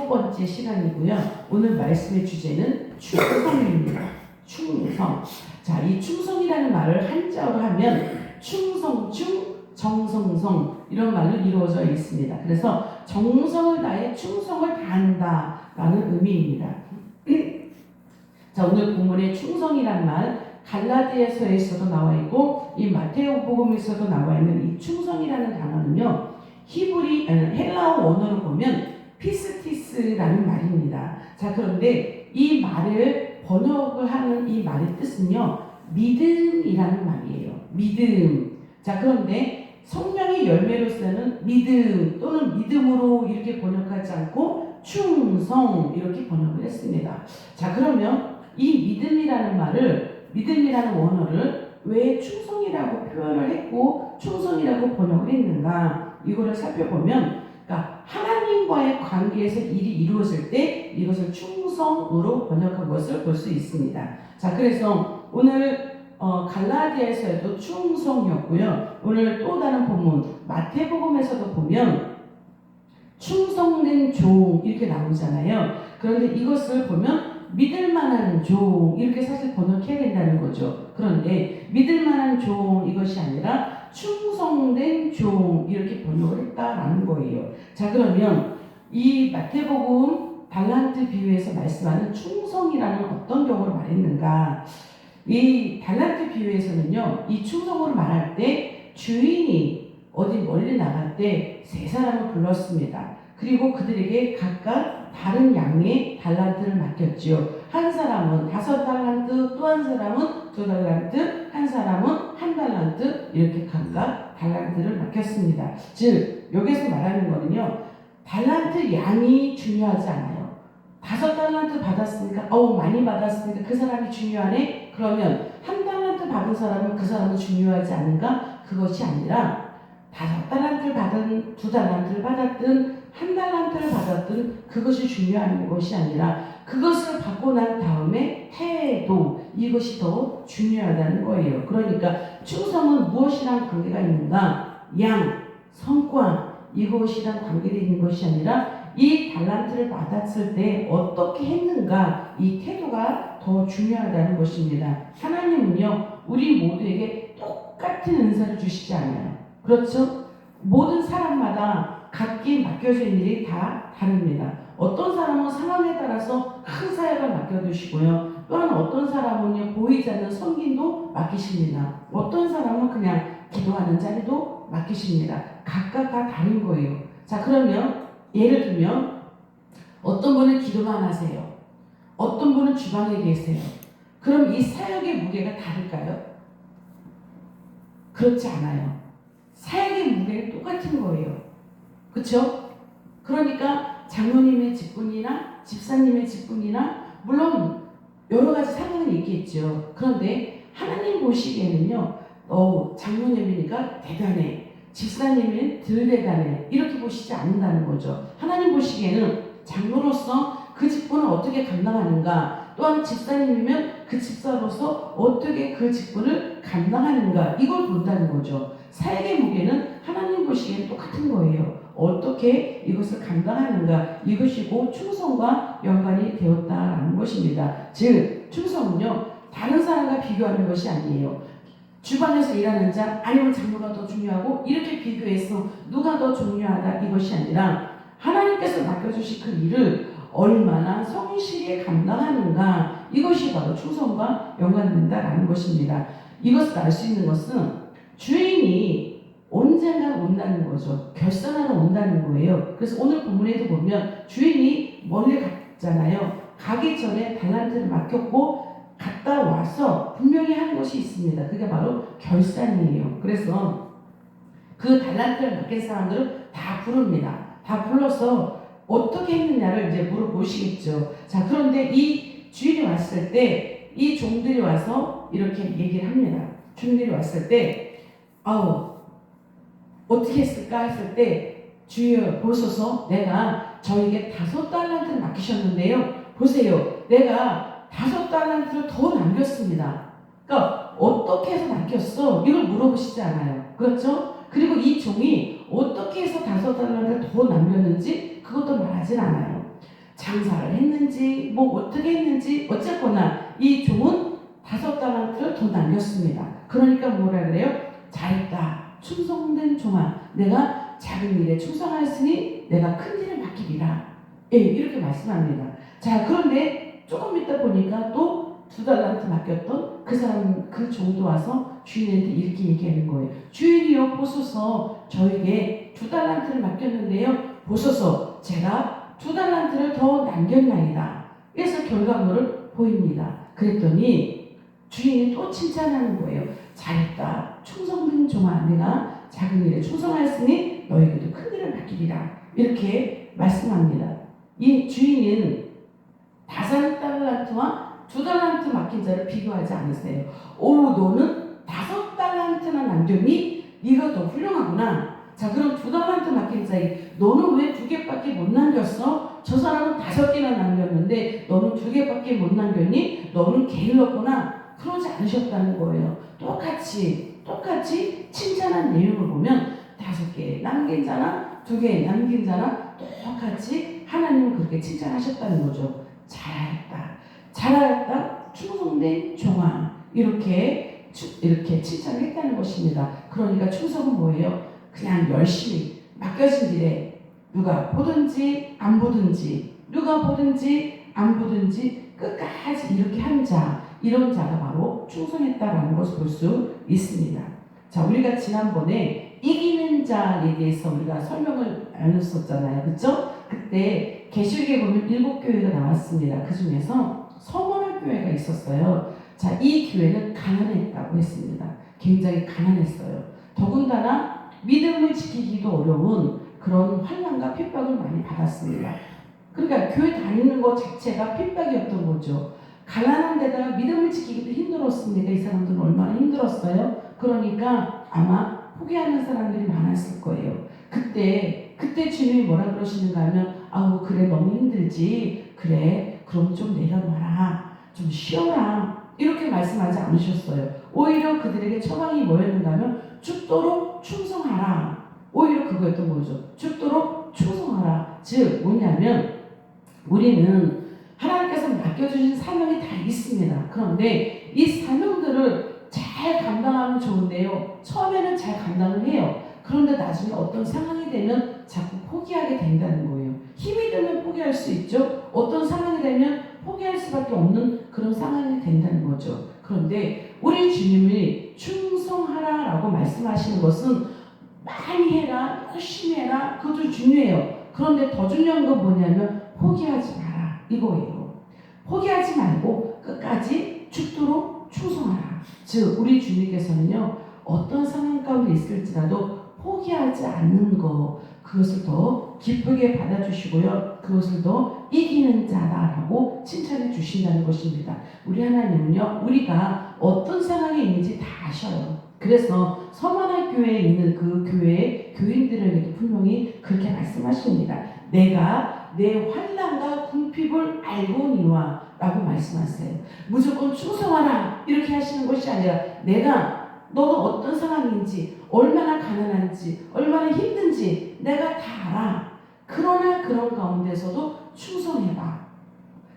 6번째 시간이고요. 오늘 말씀의 주제는 충성입니다. 충성. 자, 이 충성이라는 말을 한자어로 하면 충성충, 정성성 이런 말로 이루어져 있습니다. 그래서 정성을 다해 충성을 다한다라는 의미입니다. 자, 오늘 본문의 충성이란 말 갈라디아서에서도 나와 있고 이 마테오복음에서도 나와 있는 이 충성이라는 단어는요. 헬라어 원어로 보면 피스티스라는 말입니다. 자, 그런데 이 말을 번역을 하는 이 말의 뜻은요. 믿음이라는 말이에요. 믿음. 자, 그런데 성령의 열매로서는 믿음 또는 믿음으로 이렇게 번역하지 않고 충성 이렇게 번역을 했습니다. 자, 그러면 이 믿음이라는 원어를 왜 충성이라고 표현을 했고 충성이라고 번역을 했는가 이거를 살펴보면 그러니까 하나님과의 관계에서 일이 이루어질 때 이것을 충성으로 번역한 것을 볼 수 있습니다. 자, 그래서 오늘 갈라디아에서도 충성이었고요. 오늘 또 다른 본문 마태복음에서도 보면 충성된 종 이렇게 나오잖아요. 그런데 이것을 보면 믿을만한 종 이렇게 사실 번역해야 된다는 거죠. 그런데 믿을만한 종 이것이 아니라 충성된 종 이렇게 번역을 했다라는 거예요. 자, 그러면 이 마태복음 달란트 비유에서 말씀하는 충성이라는 어떤 경우를 말했는가? 이 달란트 비유에서는요, 이 충성으로 말할 때 주인이 어디 멀리 나갈 때 세 사람을 불렀습니다. 그리고 그들에게 각각 다른 양의 달란트를 맡겼지요. 한 사람은 5달란트, 또 한 사람은 2달란트, 한 사람은 1달란트 이렇게 각각 달란트를 맡겼습니다. 즉 여기서 말하는 거는요. 달란트 양이 중요하지 않아요. 5달란트 받았으니까 많이 받았으니까 그 사람이 중요하네? 그러면 1달란트 받은 사람은 그 사람은 중요하지 않은가? 그것이 아니라 5달란트를 받은 2달란트를 받았든 1달란트를 받았든 그것이 중요한 것이 아니라 그것을 받고 난 다음에 태도 이것이 더 중요하다는 거예요. 그러니까 충성은 무엇이랑 관계가 있는가? 양, 성과 이것이랑 관계되어 있는 것이 아니라 이 달란트를 받았을 때 어떻게 했는가 이 태도가 더 중요하다는 것입니다. 하나님은요 우리 모두에게 똑같은 은사를 주시지 않아요. 그렇죠? 모든 사람마다 각기 맡겨져 있는 일이 다 다릅니다. 어떤 사람은 상황에 따라서 큰 사역을 맡겨두시고요. 또한 어떤 사람은요 보이지 않는 섬김도 맡기십니다. 어떤 사람은 그냥 기도하는 자리도 맡기십니다. 각각 다 다른 거예요. 자, 그러면 예를 들면 어떤 분은 기도만 하세요. 어떤 분은 주방에 계세요. 그럼 이 사역의 무게가 다를까요? 그렇지 않아요. 사역의 무게는 똑같은 거예요. 그렇죠? 그러니까 장로님의 직분이나 집사님의 직분이나 물론 여러 가지 상황은 있겠죠. 그런데 하나님 보시기에는요. 장로님이니까 대단해. 집사님은 덜 대단해. 이렇게 보시지 않는다는 거죠. 하나님 보시기에는 장로로서 그 직분을 어떻게 감당하는가 또한 집사님이면 그 집사로서 어떻게 그 직분을 감당하는가 이걸 본다는 거죠. 사역의 무게는 하나님 보시기에는 똑같은 거예요. 어떻게 이것을 감당하는가 이것이고 충성과 연관이 되었다라는 것입니다. 즉 충성은요 다른 사람과 비교하는 것이 아니에요. 주방에서 일하는 자 아니면 장로가 더 중요하고 이렇게 비교해서 누가 더 중요하다 이것이 아니라 하나님께서 맡겨주신 그 일을 얼마나 성실히 감당하는가 이것이 바로 충성과 연관된다라는 것입니다. 이것을 알 수 있는 것은 주인이 언젠가 온다는 거죠. 결산하러 온다는 거예요. 그래서 오늘 본문에도 보면 주인이 멀리 갔잖아요. 가기 전에 달란트를 맡겼고 갔다 와서 분명히 하는 것이 있습니다. 그게 바로 결산이에요. 그래서 그 달란트를 맡긴 사람들을 다 부릅니다. 다 불러서 어떻게 했느냐를 이제 물어보시겠죠. 자, 그런데 이 주인이 왔을 때 이 종들이 와서 이렇게 얘기를 합니다. 종들이 왔을 때 어떻게 했을까 했을 때 주여 보소서 내가 저에게 5달란트를 맡기셨는데요. 보세요. 내가 5달란트를 더 남겼습니다. 그러니까 어떻게 해서 남겼어? 이걸 물어보시지 않아요. 그렇죠? 그리고 이 종이 어떻게 해서 5달란트를 더 남겼는지 그것도 말하진 않아요. 장사를 했는지 뭐 어떻게 했는지 어쨌거나 이 종은 5달란트를 더 남겼습니다. 그러니까 뭐라 그래요? 잘했다. 충성된 종아, 내가 작은 일에 충성하였으니 내가 큰 일을 맡기리라. 예, 이렇게 말씀합니다. 자, 그런데 조금 있다 보니까 또 2달란트 맡겼던 그 사람, 그 종도 와서 주인한테 이렇게 얘기하는 거예요. 주인이요, 보소서, 저에게 2달란트를 맡겼는데요, 보소서, 제가 2달란트를 더 남겼나이다. 그래서 결과물을 보입니다. 그랬더니 주인이 또 칭찬하는 거예요. 잘했다. 충성된 종아, 내가 작은 일에 충성하였으니 너에게도 큰 일을 맡기리라. 이렇게 말씀합니다. 이 주인은 5달란트와 2달란트 맡긴 자를 비교하지 않으세요. 오, 너는 5달란트나 남겼니? 네가 더 훌륭하구나. 자, 그럼 2달란트 맡긴 자에 너는 왜 2개밖에 못 남겼어? 저 사람은 5개나 남겼는데 너는 2개밖에 못 남겼니? 너는 게을렀구나. 그러지 않으셨다는 거예요. 똑같이 칭찬한 내용을 보면 5개 남긴 자나 2개 남긴 자나 똑같이 하나님은 그렇게 칭찬하셨다는 거죠. 잘하였다, 충성된 종아, 이렇게 칭찬했다는 것입니다. 그러니까 충성은 뭐예요? 그냥 열심히 맡겨진 일에 누가 보든지 안 보든지 끝까지 이렇게 한 자, 이런 자가 바로 충성했다라는 것을 볼 수 있습니다. 자, 우리가 지난번에 이기는 자에 대해서 우리가 설명을 나눴었잖아요. 그렇죠? 그때 계시록에 보면 7교회가 나왔습니다. 그 중에서 서머나 교회가 있었어요. 자, 이 교회는 가난했다고 했습니다. 굉장히 가난했어요. 더군다나 믿음을 지키기도 어려운 그런 환난과 핍박을 많이 받았습니다. 그러니까 교회 다니는 것 자체가 핍박이었던 거죠. 가난한 데다가 믿음을 지키기도 힘들었습니다. 이 사람들은 얼마나 힘들었어요. 그러니까 아마 포기하는 사람들이 많았을 거예요. 그때 주님이 뭐라 그러시는가 하면, 아우 그래 너무 힘들지, 그래 그럼 좀 내려놔라, 좀 쉬어라, 이렇게 말씀하지 않으셨어요. 오히려 그들에게 처방이 뭐였는가 하면 죽도록 충성하라. 오히려 그거였던 거죠. 죽도록 충성하라. 즉 뭐냐면 우리는 하나님께서 맡겨주신 사명이 다 있습니다. 그런데 이 사명들을 잘 감당하면 좋은데요, 처음에는 잘 감당을 해요. 그런데 나중에 어떤 상황이 되면 자꾸 포기하게 된다는 거예요. 힘이 들면 포기할 수 있죠. 어떤 상황이 되면 포기할 수밖에 없는 그런 상황이 된다는 거죠. 그런데 우리 주님이 충성하라라고 말씀하시는 것은 많이 해라, 열심히 해라, 그것도 중요해요. 그런데 더 중요한 건 뭐냐면 포기하지 마라, 이거예요. 포기하지 말고 끝까지 죽도록 충성하라. 즉 우리 주님께서는요, 어떤 상황 가운데 있을지라도 포기하지 않는 것, 그것을 더 기쁘게 받아주시고요, 그것을 더 이기는 자다라고 칭찬해 주신다는 것입니다. 우리 하나님은요, 우리가 어떤 상황에 있는지 다 아셔요. 그래서 서머나 교회에 있는 그 교회의 교인들에게도 분명히 그렇게 말씀하십니다. 내가 내 환난과 궁핍을 알고니와 라고 말씀하세요. 무조건 충성하라 이렇게 하시는 것이 아니라, 내가 너가 어떤 상황인지, 얼마나 가난한지, 얼마나 힘든지 내가 다 알아. 그러나 그런 가운데서도 충성해봐.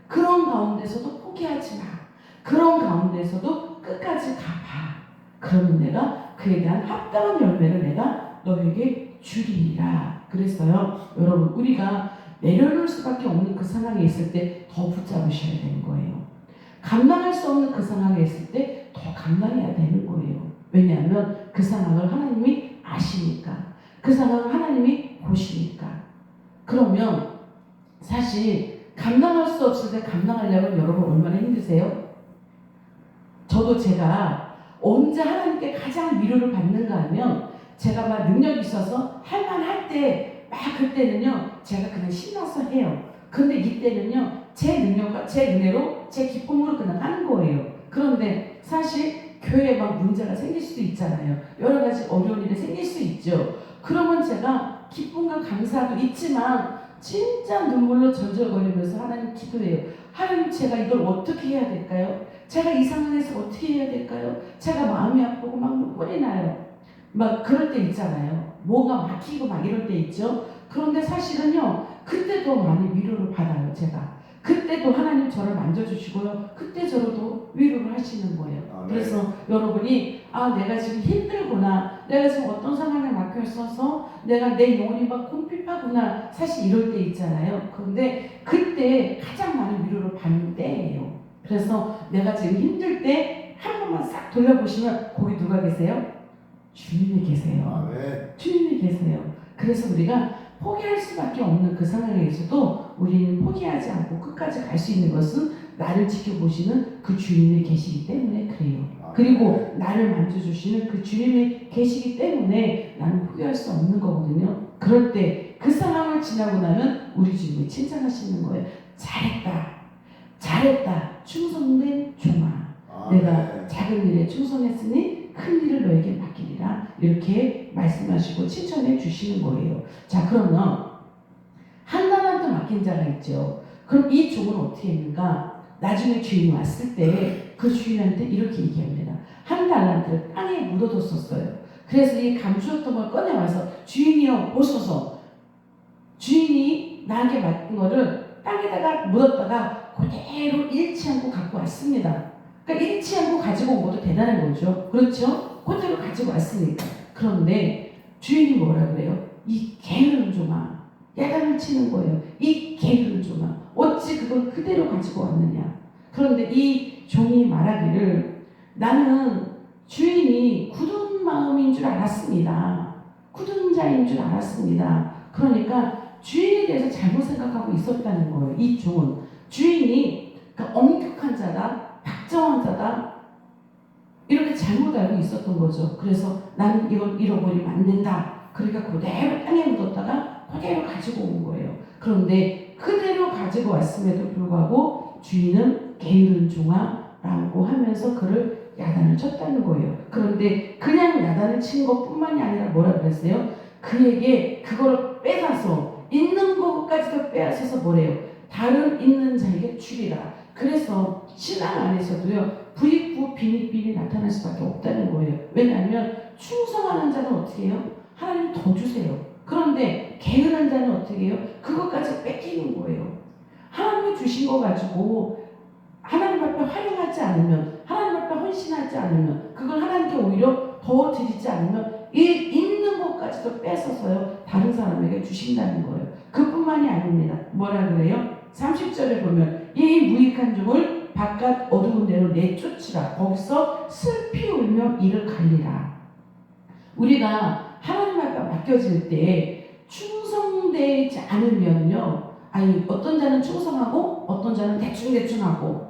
그런 가운데서도 포기하지 마. 그런 가운데서도 끝까지 가봐. 그러면 내가 그에 대한 합당한 열매를 내가 너에게 주리라. 그랬어요. 여러분, 우리가 내려놓을 수밖에 없는 그 상황에 있을 때 더 붙잡으셔야 되는 거예요. 감당할 수 없는 그 상황에 있을 때 더 감당해야 되는 거예요. 왜냐하면 그 상황을 하나님이 아시니까, 그 상황을 하나님이 보시니까. 그러면 사실 감당할 수 없을 때 감당하려면 여러분 얼마나 힘드세요? 저도 제가 언제 하나님께 가장 위로를 받는가 하면, 제가 막 능력이 있어서 할만할 때 막 그때는요 제가 그냥 신나서 해요. 근데 이때는요 제 능력과 제 은혜로 제 기쁨으로 그냥 하는 거예요. 그런데 사실 교회에 막 문제가 생길 수도 있잖아요. 여러 가지 어려운 일이 생길 수 있죠. 그러면 제가 기쁨과 감사도 있지만 진짜 눈물로 절절거리면서 하나님 기도해요. 하나님, 제가 이걸 어떻게 해야 될까요? 제가 이 상황에서 어떻게 해야 될까요? 제가 마음이 아프고 막 눈물이 나요. 막 그럴 때 있잖아요. 뭐가 막히고 막 이럴 때 있죠. 그런데 사실은요, 그때도 많이 위로를 받아요. 제가 그때도 하나님 저를 만져주시고요. 그때 저로도 위로를 하시는 거예요. 아멘. 그래서 여러분이 내가 지금 힘들구나, 내가 지금 어떤 상황에 막혀 있어서 내가 내 영혼이 막 궁핍하구나, 사실 이럴 때 있잖아요. 그런데 그때 가장 많은 위로를 받는 때예요. 그래서 내가 지금 힘들 때 한 번만 싹 돌려보시면 거기 누가 계세요? 주님이 계세요. 아멘. 주님이 계세요. 그래서 우리가 포기할 수밖에 없는 그 상황에서도 우리는 포기하지 않고 끝까지 갈 수 있는 것은 나를 지켜보시는 그 주님이 계시기 때문에 그래요. 그리고 나를 만져주시는 그 주님이 계시기 때문에 나는 포기할 수 없는 거거든요. 그럴 때 그 상황을 지나고 나면 우리 주님이 칭찬하시는 거예요. 잘했다. 잘했다. 충성된 종아. 내가 작은 일에 충성했으니 큰 일을 너에게 맡기리라. 이렇게 말씀하시고 칭찬해 주시는 거예요. 자, 그러면 한 달란트 맡긴 자가 있죠. 그럼 이 종은 어떻게 했는가? 나중에 주인이 왔을 때 그 주인한테 이렇게 얘기합니다. 한 달란트를 땅에 묻어뒀었어요. 그래서 이 감추었던 걸 꺼내와서 주인이요 보소서. 주인이 나에게 맡긴 거를 땅에다가 묻었다가 그대로 잃지 않고 갖고 왔습니다. 그러니까 잃지 않고 가지고 온 것도 대단한 거죠. 그렇죠? 그대로 가지고 왔으니까. 그런데 주인이 뭐라 그래요? 이 게으른 종아. 야단을 치는 거예요. 이 게으른 종아. 어찌 그걸 그대로 가지고 왔느냐. 그런데 이 종이 말하기를 나는 주인이 굳은 마음인 줄 알았습니다. 굳은 자인 줄 알았습니다. 그러니까 주인에 대해서 잘못 생각하고 있었다는 거예요. 이 종은. 주인이 엄격한 자다. 박정한 자다. 이렇게 잘못 알고 있었던 거죠. 그래서 나는 이걸 잃어버리면 안 된다. 그러니까 그대로 땅에 묻었다가 그대로 가지고 온 거예요. 그런데 그대로 가지고 왔음에도 불구하고 주인은 게으른 종아라고 하면서 그를 야단을 쳤다는 거예요. 그런데 그냥 야단을 친 것뿐만이 아니라 뭐라 그랬어요? 그에게 그거를 빼앗아서 있는 것까지도 빼앗아서 뭐래요? 다른 있는 자에게 주리라. 그래서 신앙 안에서도요, 부익부 빈익빈이 나타날 수밖에 없다는 거예요. 왜냐하면 충성하는 자는 어떻게 해요? 하나님 더 주세요. 그런데 게으른 자는 어떻게 해요? 그것까지 뺏기는 거예요. 하나님이 주신 거 가지고 하나님 앞에 활용하지 않으면, 하나님 앞에 헌신하지 않으면, 그걸 하나님께 오히려 더 드리지 않으면 이 있는 것까지도 뺏어서요 다른 사람에게 주신다는 거예요. 그뿐만이 아닙니다. 뭐라 그래요? 30절에 보면 이 무익한 종을 바깥 어두운 데로 내쫓으라. 거기서 슬피 울며 이를 갈리라. 우리가 하나님 앞에 맡겨질 때 충성되지 않으면요, 어떤 자는 충성하고 어떤 자는 대충하고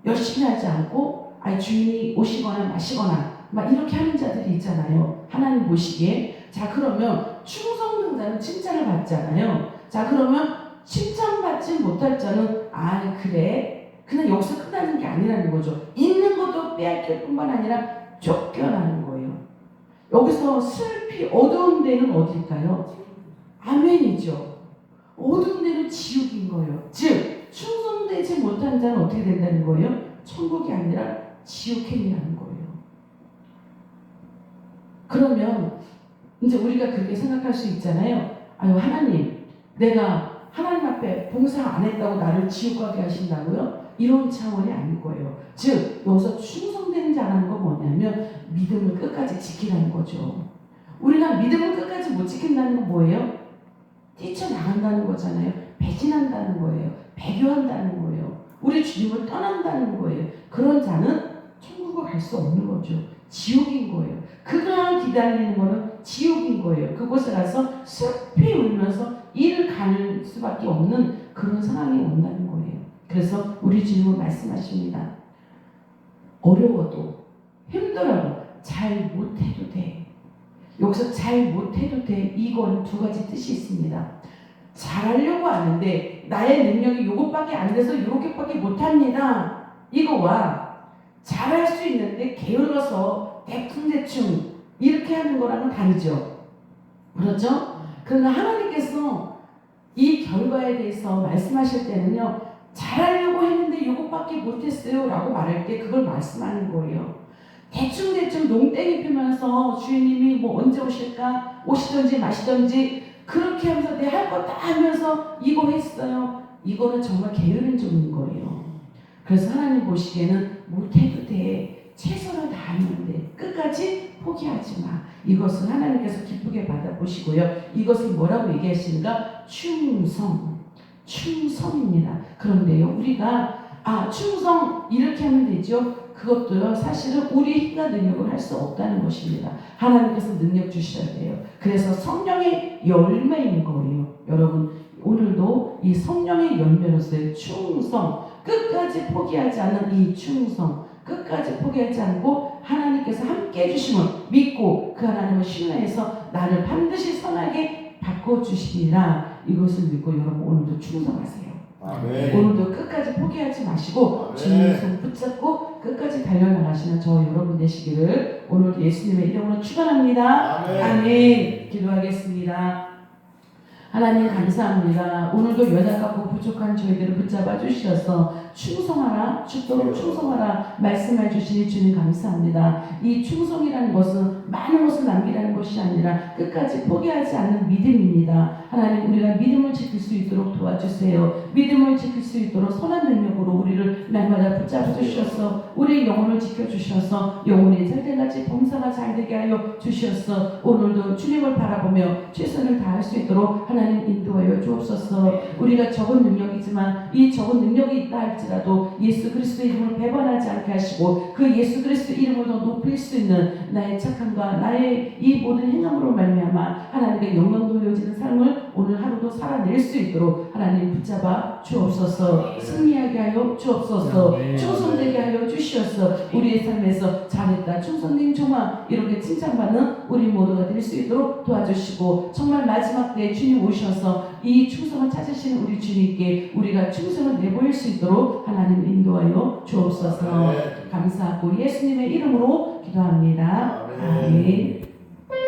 열심히 하지 않고 주인이 오시거나 마시거나 막 이렇게 하는 자들이 있잖아요. 하나님 보시기에. 자, 그러면 충성된 자는 칭찬을 받잖아요. 자, 그러면 칭찬받지 못할 자는 그래 그냥 여기서 끝나는 게 아니라는 거죠. 있는 것도 빼앗길 뿐만 아니라 쫓겨나는 거예요. 여기서 슬피 어두운 데는 어딜까요? 아멘이죠. 어두운 데는 지옥인 거예요. 즉 충성되지 못한 자는 어떻게 된다는 거예요? 천국이 아니라 지옥행이라는 거예요. 그러면 이제 우리가 그렇게 생각할 수 있잖아요. 하나님, 내가 하나님 앞에 봉사 안 했다고 나를 지옥 가게 하신다고요? 이런 차원이 아닌 거예요. 즉 여기서 충성되는 자라는 건 뭐냐면 믿음을 끝까지 지키라는 거죠. 우리가 믿음을 끝까지 못 지킨다는 건 뭐예요? 뛰쳐나간다는 거잖아요. 배신한다는 거예요. 배교한다는 거예요. 우리 주님을 떠난다는 거예요. 그런 자는 천국을 갈 수 없는 거죠. 지옥인 거예요. 그가 기다리는 거는 지옥인 거예요. 그곳에 가서 슬피 울면서 이를 가는 수밖에 없는 그런 상황이 온다는 거예요. 그래서 우리 주님은 말씀하십니다. 어려워도 힘들어도 잘 못해도 돼. 여기서 잘 못해도 돼. 이건 두 가지 뜻이 있습니다. 잘하려고 하는데 나의 능력이 이것밖에 안 돼서 이렇게밖에 못합니다. 이거와 잘할 수 있는데 게을러서 대충 이렇게 하는 거랑은 다르죠. 그렇죠? 그러나 하나님께서 이 결과에 대해서 말씀하실 때는요, 잘하려고 했는데 이것밖에 못했어요 라고 말할 때 그걸 말씀하는 거예요. 대충 농땡이 피면서 주인님이 뭐 언제 오실까, 오시든지 마시든지 그렇게 하면서 내 할 거 다 하면서 이거 했어요. 이거는 정말 게으른 종인 거예요. 그래서 하나님 보시기에는 못해도 돼. 최선을 다하면 돼. 끝까지 포기하지 마. 이것은 하나님께서 기쁘게 받아보시고요. 이것을 뭐라고 얘기하시는가? 충성. 충성입니다. 그런데요, 우리가 충성 이렇게 하면 되죠. 그것도요, 사실은 우리 힘과 능력을 할 수 없다는 것입니다. 하나님께서 능력 주셔야 돼요. 그래서 성령의 열매인 거예요. 여러분, 오늘도 이 성령의 열매로서의 충성, 끝까지 포기하지 않는 이 충성, 끝까지 포기하지 않고 하나님께서 함께 해주심을 믿고 그 하나님을 신뢰해서 나를 반드시 선하게 바꿔주시리라. 이것을 믿고 여러분 오늘도 충성하세요. 아멘. 오늘도 끝까지 포기하지 마시고 주님의 손 붙잡고 끝까지 달려나가시는 저 여러분 되시기를 오늘도 예수님의 이름으로 축원합니다. 아멘. 아멘. 기도하겠습니다. 하나님 감사합니다. 오늘도 연약하고 부족한 저희들을 붙잡아 주셔서 충성하라, 죽도록 충성하라 말씀해 주시니 주님 감사합니다. 이 충성이라는 것은 많은 것을 남기라는 것이 아니라 끝까지 포기하지 않는 믿음입니다. 하나님, 우리가 믿음을 지킬 수 있도록 도와주세요. 믿음을 지킬 수 있도록 선한 능력으로 우리를 날마다 붙잡아 주셔서 우리의 영혼을 지켜주셔서 영혼이 살때같이 범사가 잘되게 하여 주셔서 오늘도 주님을 바라보며 최선을 다할 수 있도록 하나님 인도하여 주옵소서. 우리가 적은 능력이지만 이 적은 능력이 있다 할지라도 예수 그리스도의 이름을 배반하지 않게 하시고 그 예수 그리스도 이름을 더 높일 수 있는 나의 착함과 나의 이 모든 행함으로 말미암아 하나님께 영광 돌려지는 삶을 오늘 하루도 살아낼 수 있도록 하나님 붙잡아 주옵소서. 승리하게 하여 주옵소서. 충성되게 하여 주시옵소서. 우리의 삶에서 잘했다, 충성님 종아 이렇게 칭찬받는 우리 모두가 될 수 있도록 도와주시고 정말 마지막 때 주님 오셔서 이 충성을 찾으시는 우리 주님께 우리가 충성을 내보일 수 있도록 하나님 인도하여 주옵소서. 감사하고 예수님의 이름으로 기도합니다. 아멘.